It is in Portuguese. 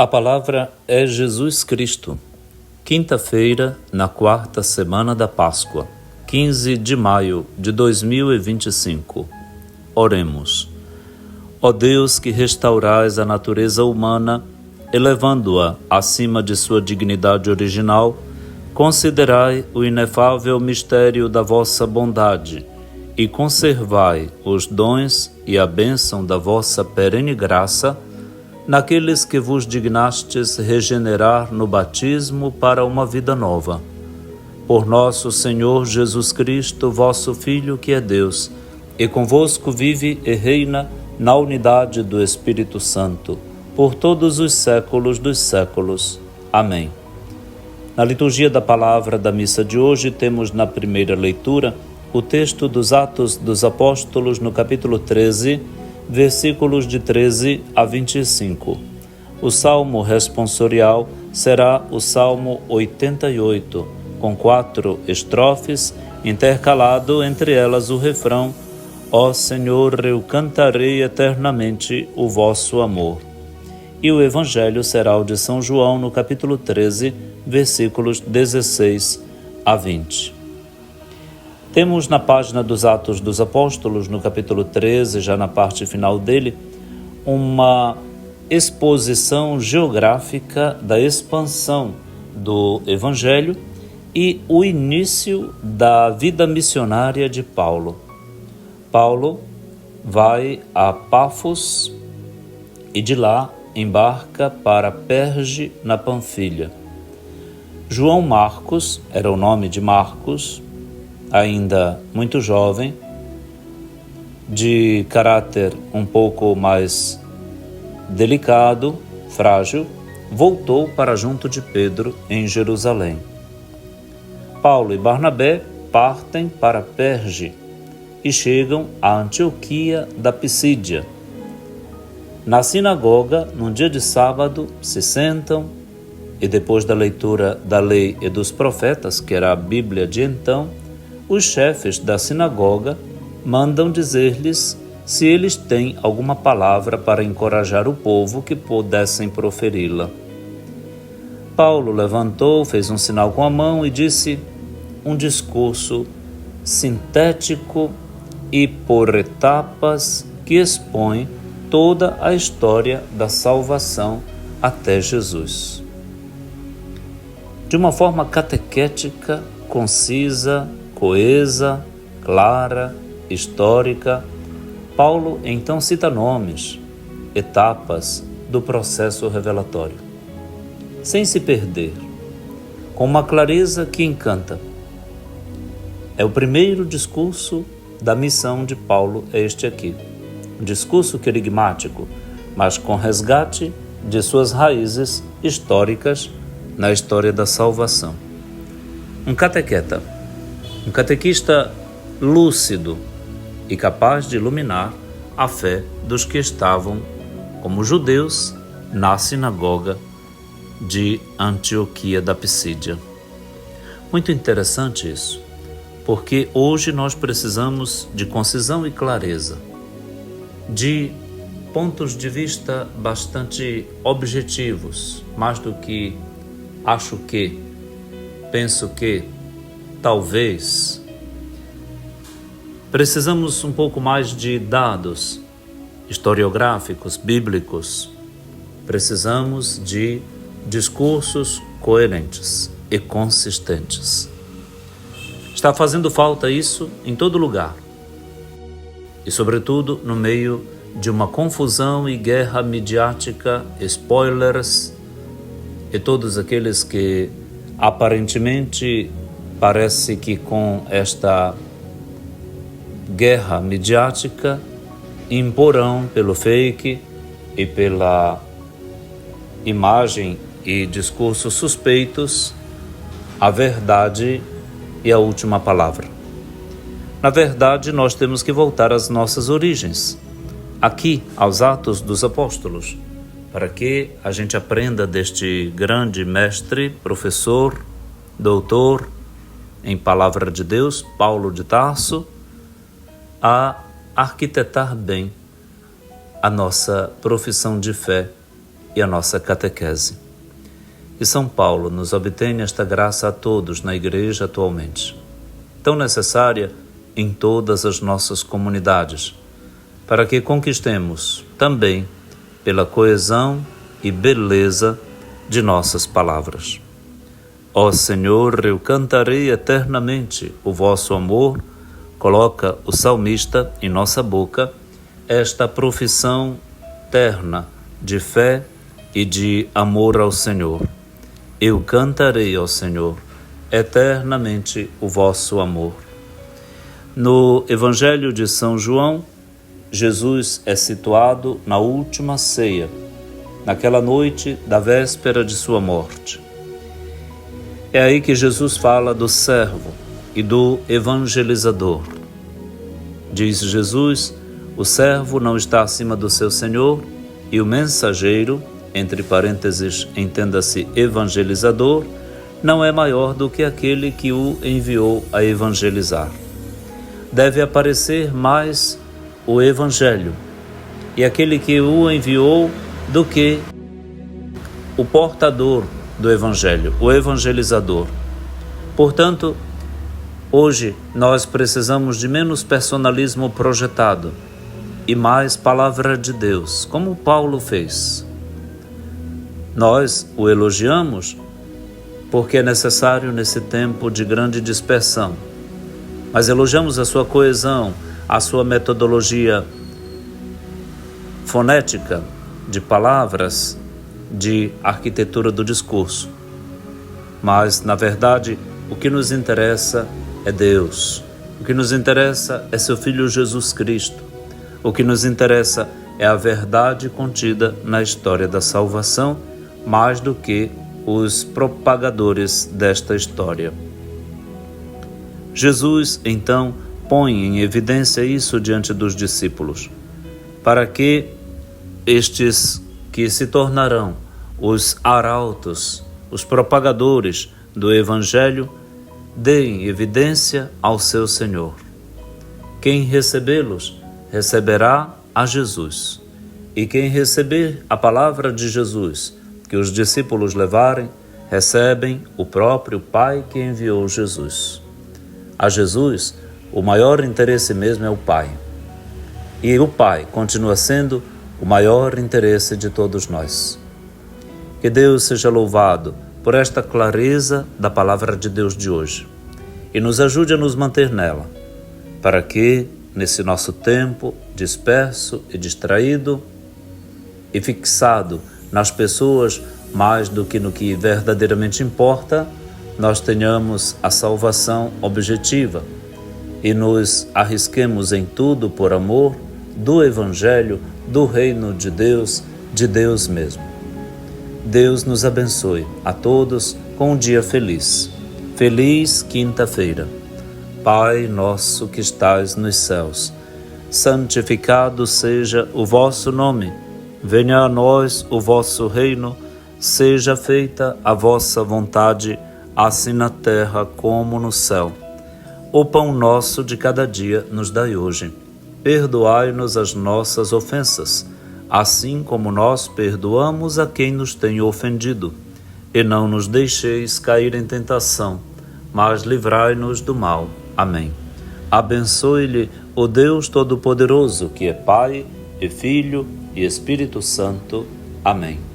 A palavra é Jesus Cristo. Quinta-feira, na quarta semana da Páscoa, 15 de maio de 2025. Oremos. Ó Deus, que restaurais a natureza humana, elevando-a acima de sua dignidade original, considerai o inefável mistério da vossa bondade e conservai os dons e a bênção da vossa perene graça naqueles que vos dignastes regenerar no batismo para uma vida nova. Por nosso Senhor Jesus Cristo, vosso Filho, que é Deus, e convosco vive e reina na unidade do Espírito Santo, por todos os séculos dos séculos. Amém. Na liturgia da palavra da missa de hoje, temos na primeira leitura o texto dos Atos dos Apóstolos, no capítulo 13, versículos de 13 a 25. O salmo responsorial será o Salmo 88, com 4 estrofes, intercalado entre elas o refrão: Ó Senhor, eu cantarei eternamente o vosso amor. E o Evangelho será o de São João, no capítulo 13, versículos 16 a 20. Temos na página dos Atos dos Apóstolos, no capítulo 13, já na parte final dele, uma exposição geográfica da expansão do Evangelho e o início da vida missionária de Paulo. Paulo vai a Pafos e de lá embarca para Perge, na Panfilha. João Marcos, era o nome de Marcos, ainda muito jovem, de caráter um pouco mais delicado, frágil, voltou para junto de Pedro em Jerusalém. Paulo e Barnabé partem para Perge e chegam a Antioquia da Pisídia. Na sinagoga, num dia de sábado, se sentam e depois da leitura da lei e dos profetas, que era a Bíblia de então, os chefes da sinagoga mandam dizer-lhes se eles têm alguma palavra para encorajar o povo que pudessem proferi-la. Paulo levantou, fez um sinal com a mão e disse um discurso sintético e por etapas que expõe toda a história da salvação até Jesus. De uma forma catequética, concisa, coesa, clara, histórica, Paulo então cita nomes, etapas do processo revelatório, sem se perder, com uma clareza que encanta. É o primeiro discurso da missão de Paulo, este aqui. Um discurso querigmático, mas com resgate de suas raízes históricas na história da salvação. Um catequeta, um catequista lúcido e capaz de iluminar a fé dos que estavam como judeus na sinagoga de Antioquia da Pisídia. Muito interessante isso, porque hoje nós precisamos de concisão e clareza, de pontos de vista bastante objetivos, mais do que acho que, penso que, talvez. Precisamos um pouco mais de dados historiográficos, bíblicos. Precisamos de discursos coerentes e consistentes. Está fazendo falta isso em todo lugar. E, sobretudo, no meio de uma confusão e guerra midiática, spoilers e todos aqueles que aparentemente parece que com esta guerra midiática imporão pelo fake e pela imagem e discursos suspeitos a verdade e a última palavra. Na verdade, nós temos que voltar às nossas origens, aqui aos Atos dos Apóstolos, para que a gente aprenda deste grande mestre, professor, doutor em Palavra de Deus, Paulo de Tarso, a arquitetar bem a nossa profissão de fé e a nossa catequese. E São Paulo nos obtém esta graça a todos na Igreja atualmente, tão necessária em todas as nossas comunidades, para que conquistemos também pela coesão e beleza de nossas palavras. Ó Senhor, eu cantarei eternamente o vosso amor, coloca o salmista em nossa boca esta profissão terna de fé e de amor ao Senhor. Eu cantarei ao Senhor eternamente o vosso amor. No Evangelho de São João, Jesus é situado na última ceia, naquela noite da véspera de sua morte. É aí que Jesus fala do servo e do evangelizador. Diz Jesus, o servo não está acima do seu senhor e o mensageiro, entre parênteses, entenda-se evangelizador, não é maior do que aquele que o enviou a evangelizar. Deve aparecer mais o Evangelho e aquele que o enviou do que o portador do Evangelho, o evangelizador. Portanto, hoje nós precisamos de menos personalismo projetado e mais palavra de Deus, como Paulo fez. Nós o elogiamos porque é necessário nesse tempo de grande dispersão, mas elogiamos a sua coesão, a sua metodologia fonética de palavras, de arquitetura do discurso. Mas, na verdade, o que nos interessa é Deus. O que nos interessa é seu Filho Jesus Cristo. O que nos interessa é a verdade contida na história da salvação, mais do que os propagadores desta história. Jesus, então, põe em evidência isso diante dos discípulos, para que estes que se tornarão os arautos, os propagadores do Evangelho, deem evidência ao seu Senhor. Quem recebê-los, receberá a Jesus. E quem receber a palavra de Jesus, que os discípulos levarem, recebem o próprio Pai que enviou Jesus. A Jesus, o maior interesse mesmo é o Pai. E o Pai continua sendo o maior interesse de todos nós. Que Deus seja louvado por esta clareza da palavra de Deus de hoje e nos ajude a nos manter nela, para que, nesse nosso tempo disperso e distraído e fixado nas pessoas mais do que no que verdadeiramente importa, nós tenhamos a salvação objetiva e nos arrisquemos em tudo por amor do Evangelho, do Reino de Deus mesmo. Deus nos abençoe a todos com um dia feliz. Feliz quinta-feira. Pai nosso que estais nos céus, santificado seja o vosso nome. Venha a nós o vosso reino, seja feita a vossa vontade, assim na terra como no céu. O pão nosso de cada dia nos dai hoje. Perdoai-nos as nossas ofensas, assim como nós perdoamos a quem nos tem ofendido. E não nos deixeis cair em tentação, mas livrai-nos do mal. Amém. Abençoe-lhe o Deus Todo-Poderoso, que é Pai, e Filho, e Espírito Santo. Amém.